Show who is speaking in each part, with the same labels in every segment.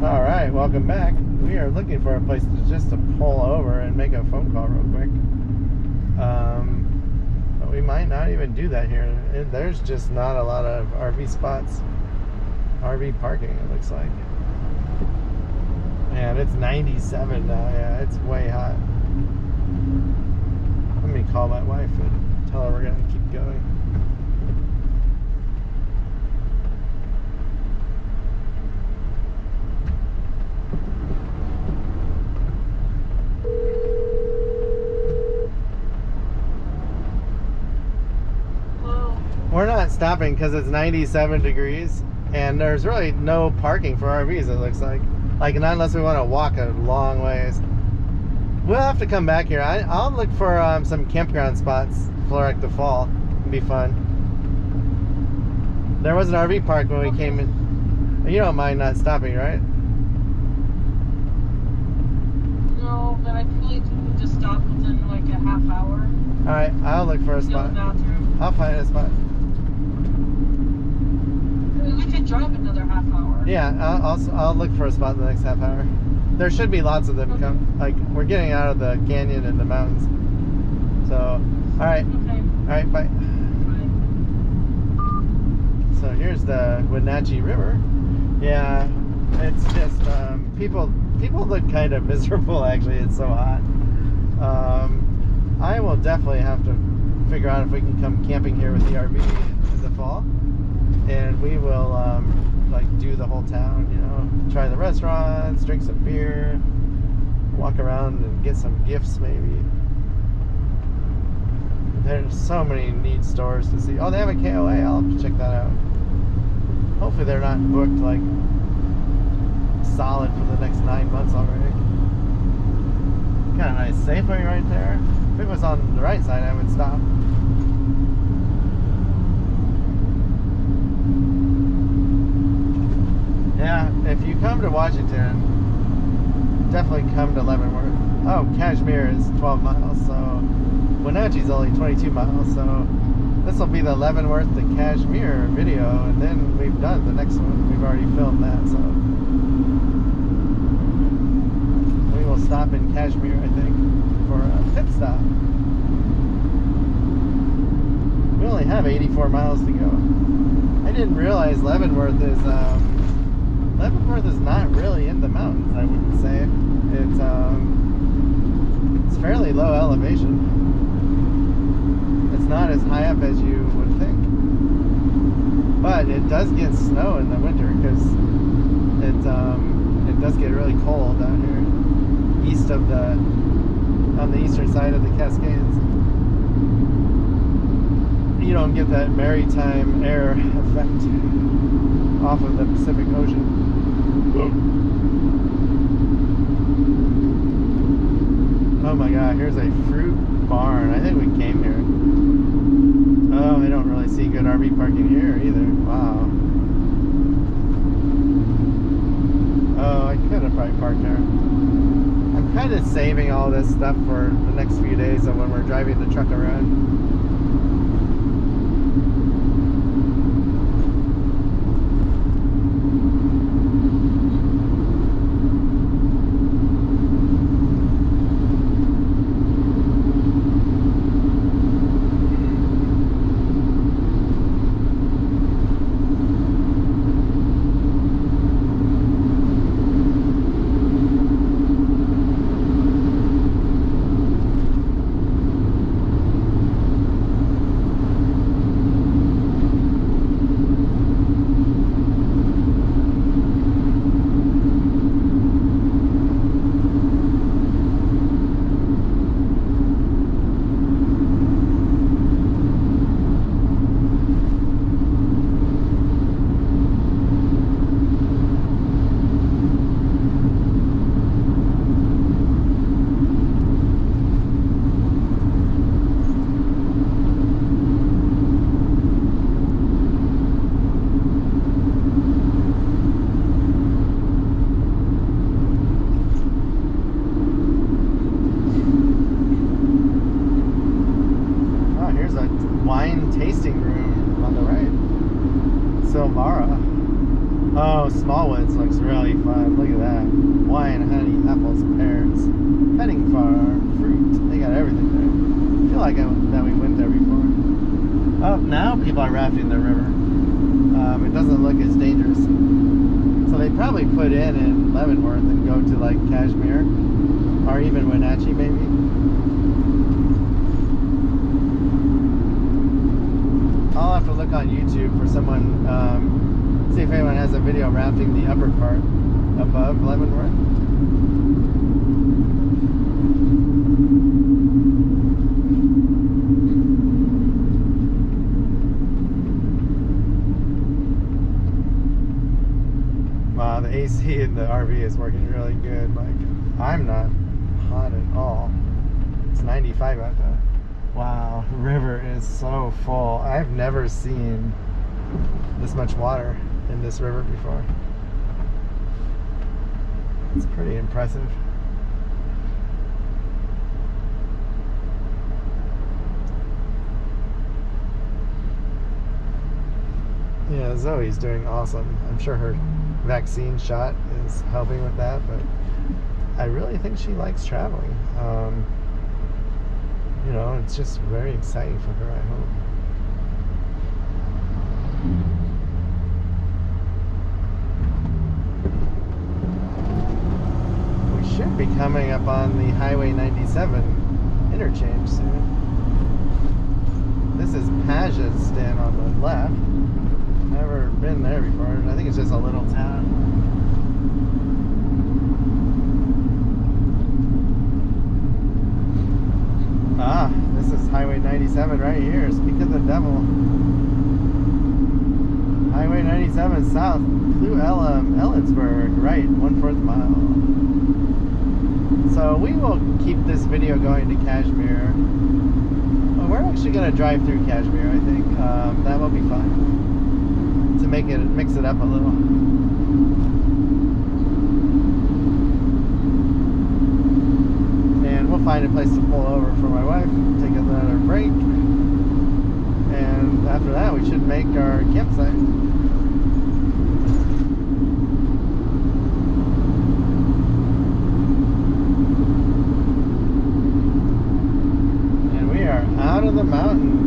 Speaker 1: All right, welcome back. We are looking for a place to pull over and make a phone call real quick. But we might not even do that here. There's just not a lot of RV spots, RV parking, it looks like. Man, it's 97 now. Yeah, it's way hot. Let me call my wife and tell her we're gonna keep going. We're not stopping because it's 97 degrees and there's really no parking for RVs, it looks like. Like, not unless we want to walk a long ways. We'll have to come back here. I'll look for some campground spots for like the fall. It'd be fun. There was an RV park when we came in. You don't mind not stopping, right?
Speaker 2: No, but I feel like we can just stop within like a half hour.
Speaker 1: Alright, I'll look for a spot. I'll find a spot.
Speaker 2: We could drive another half hour.
Speaker 1: Yeah, I'll look for a spot in the next half hour. There should be lots of them.
Speaker 2: Okay.
Speaker 1: Like, we're getting out of the canyon and the mountains. So, alright.
Speaker 2: Okay.
Speaker 1: Alright, bye.
Speaker 2: Bye.
Speaker 1: So here's the Wenatchee River. Yeah, it's just, people look kind of miserable actually. It's so hot. I will definitely have to figure out if we can come camping here with the RV in the fall. And we will like do the whole town, you know, try the restaurants, drink some beer, walk around and get some gifts maybe. There's so many neat stores to see. Oh, they have a KOA. I'll have to check that out. Hopefully they're not booked like solid for the next 9 months already. Got a nice Safeway right there. If it was on the right side, I would stop. Yeah, if you come to Washington, definitely come to Leavenworth. Oh, Cashmere is 12 miles, so Wenatchee's only 22 miles, so this will be the Leavenworth to Cashmere video, and then we've done the next one. We've already filmed that, so we will stop in Cashmere, I think, for a pit stop. We only have 84 miles to go. I didn't realize Leavenworth is not really in the mountains, I wouldn't say. It's fairly low elevation. It's not as high up as you would think. But it does get snow in the winter because it does get really cold out here on the eastern side of the Cascades. You don't get that maritime air effect off of the Pacific Ocean. Oh my god, here's a fruit barn. I think we came here. Oh, I don't really see good RV parking here either. Wow. Oh, I could have probably parked there. I'm kind of saving all this stuff for the next few days of when we're driving the truck around. Look at that. Wine, honey, apples, pears, petting farm, fruit. They got everything there. I feel like that we went there before. Oh, now people are rafting the river. It doesn't look as dangerous. So they probably put in Leavenworth and go to like Cashmere or even Wenatchee maybe. I'll have to look on YouTube for someone, see if anyone has a video rafting the upper part above Leavenworth. Wow, the AC in the RV is working really good. Like, I'm not hot at all. It's 95 out there. Wow, the river is so full. I've never seen this much water in this river before. It's pretty impressive. Yeah, Zoe's doing awesome. I'm sure her vaccine shot is helping with that, but I really think she likes traveling. You know, it's just very exciting for her, I hope. We should be coming up on the Highway 97 interchange soon. This is Pageston on the left. Never been there before. I think it's just a little town. Ah, this is Highway 97 right here. Speak of the devil. Highway 97 south, Ellensburg, right, 1/4 mile. So we will keep this video going to Cashmere. Well, we're actually going to drive through Cashmere, I think. That will be fun. To mix it up a little. And we'll find a place to pull over for my wife, take another break, and after that we should make our campsite. And we are out of the mountains.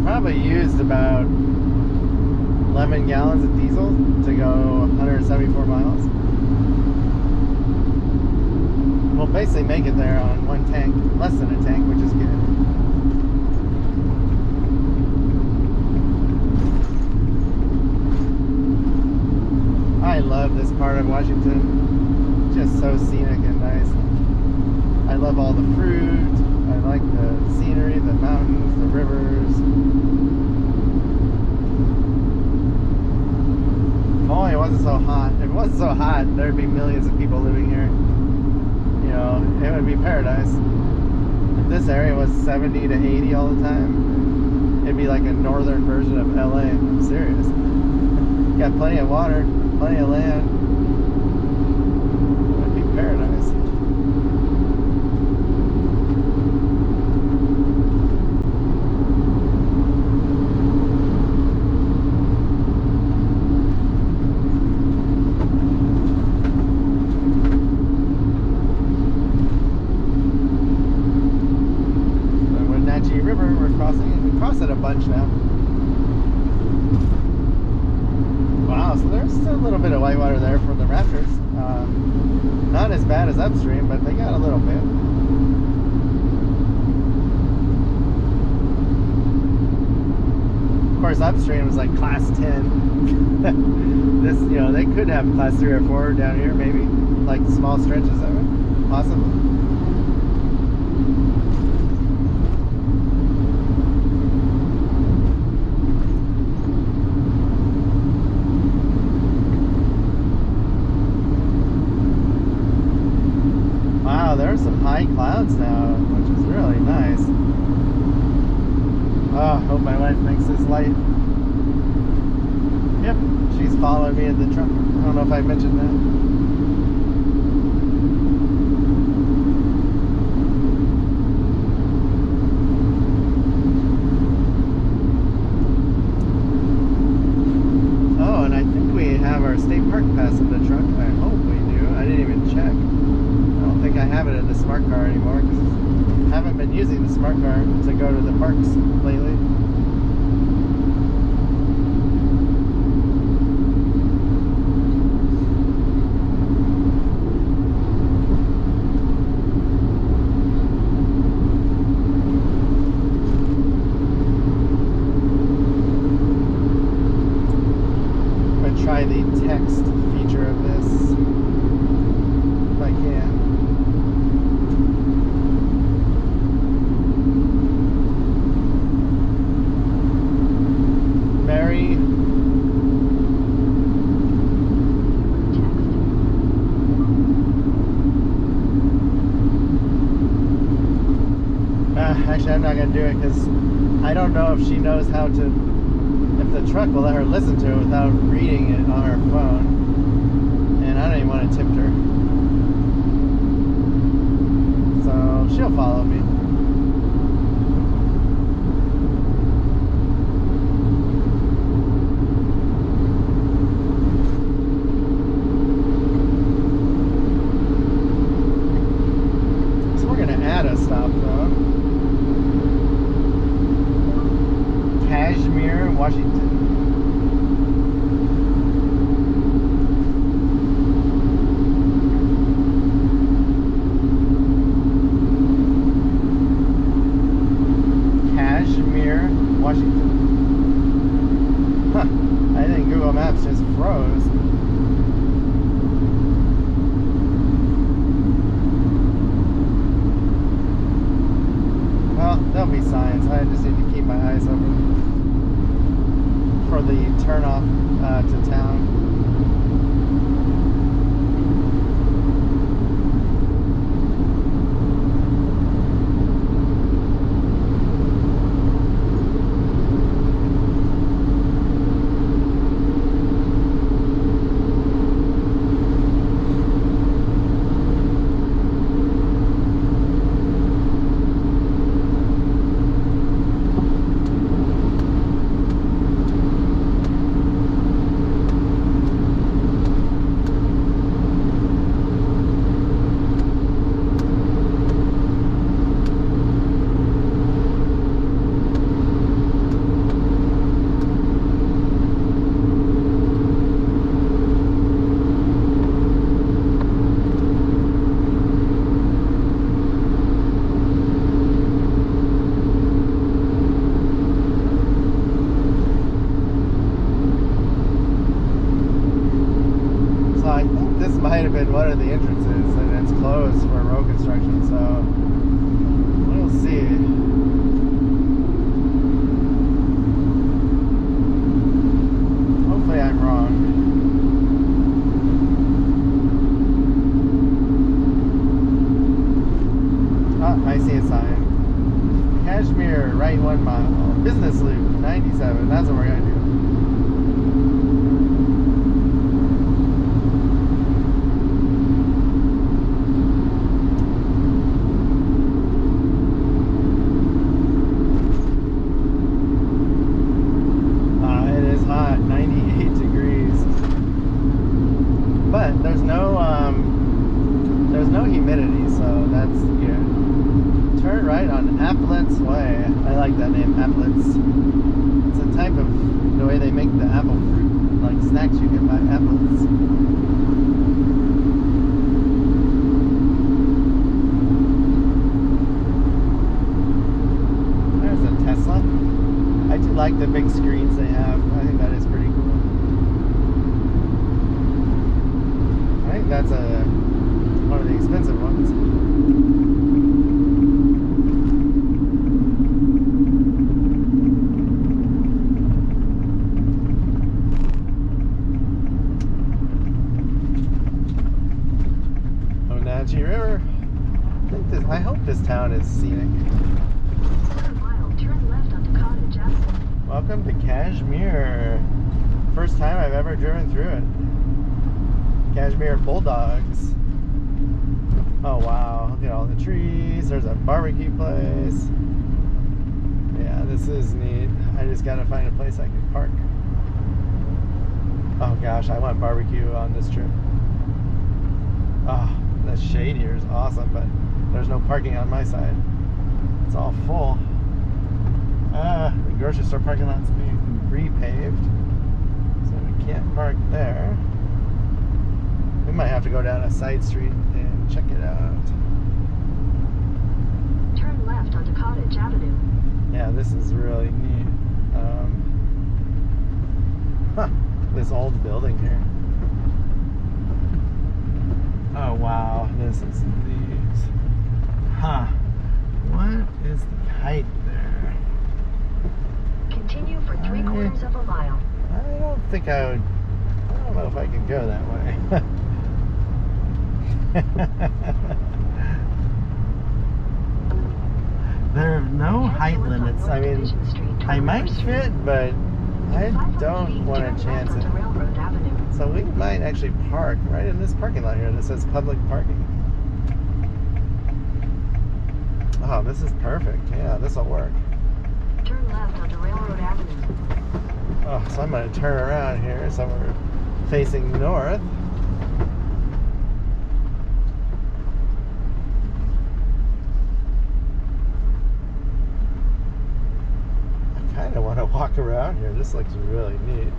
Speaker 1: Probably used about 11 gallons of diesel to go 174 miles. We'll basically make it there on one tank, less than a tank, which is good. I love this part of Washington. Just so scenic and nice. I love all the fruit. I like the scenery, the mountains, the rivers. If only it wasn't so hot. If it wasn't so hot, there'd be millions of people living here. You know, it would be paradise. If this area was 70 to 80 all the time, it'd be like a northern version of LA. I'm serious. Got plenty of water, plenty of land. It would be paradise. It a bunch now. Wow, so there's still a little bit of whitewater there for the rafters. Not as bad as upstream, but they got a little bit. Of course, upstream was like class 10. This, you know, they could have class 3 or 4 down here, maybe, like small stretches of it, possibly. There's some high clouds now, which is really nice. Oh, I hope my wife makes this light. Yep, she's following me in the truck. I don't know if I mentioned that. smart car anymore because I haven't been using the smart car to go to the parks lately. Try the text feature of this if I can. Mary. Actually, I'm not going to do it because I don't know if she knows how to. If the truck will let her listen to it without reading it on her phone. And I don't even want to tempt her. So she'll follow me. So we're going to add a stop though. Cashmere, Washington. Cashmere, Washington. Huh. I think Google Maps just froze. Well, there'll be signs. I just need to keep my eyes open for the turn off to town. Might have been one of the entrances and it's closed for road construction, so we'll see. Hopefully I'm wrong. Oh, I see a sign. Cashmere, right 1 mile. Business Loop, 97. That's what we're going to do. Humidity, so that's good. Turn right on Applet's Way. I like that name, Applet's. It's a type of the way they make the apple fruit, like snacks you can buy Applet's. There's a Tesla. I do like the big screens they have. I think that is pretty cool. I think that's one of the expensive ones. Onondaga River. I hope this town is scenic.
Speaker 3: Turn left onto Cottage Avenue.
Speaker 1: Welcome to Cashmere. First time I've ever driven through it. Cashmere Bulldogs. Oh wow, look at all the trees. There's a barbecue place. Yeah, this is neat. I just gotta find a place I can park. Oh gosh, I want barbecue on this trip. Oh, the shade here is awesome, but there's no parking on my side. It's all full. The grocery store parking lot's being repaved, so we can't park there. We might have to go down a side street and check it out.
Speaker 3: Turn left onto Cottage Avenue.
Speaker 1: Yeah, this is really neat. This old building here. Oh wow, this is neat. Huh. What is the height there?
Speaker 3: Continue for 3/4 of a mile.
Speaker 1: I don't think I would. I don't know if I can go that way. There are no height limits. I mean, I might fit, but I don't want to chance it. So we might actually park right in this parking lot here that says public parking. Oh, this is perfect. Yeah, this will work.
Speaker 3: Turn left onto Railroad Avenue.
Speaker 1: Oh, so I'm going to turn around here so we're facing north. I kind of want to walk around here. This looks really neat.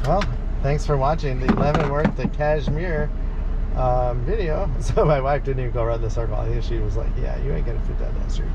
Speaker 1: Well, thanks for watching the Leavenworth and Cashmere video. So my wife didn't even go around the circle. I think she was like, yeah, you ain't gonna fit down that street.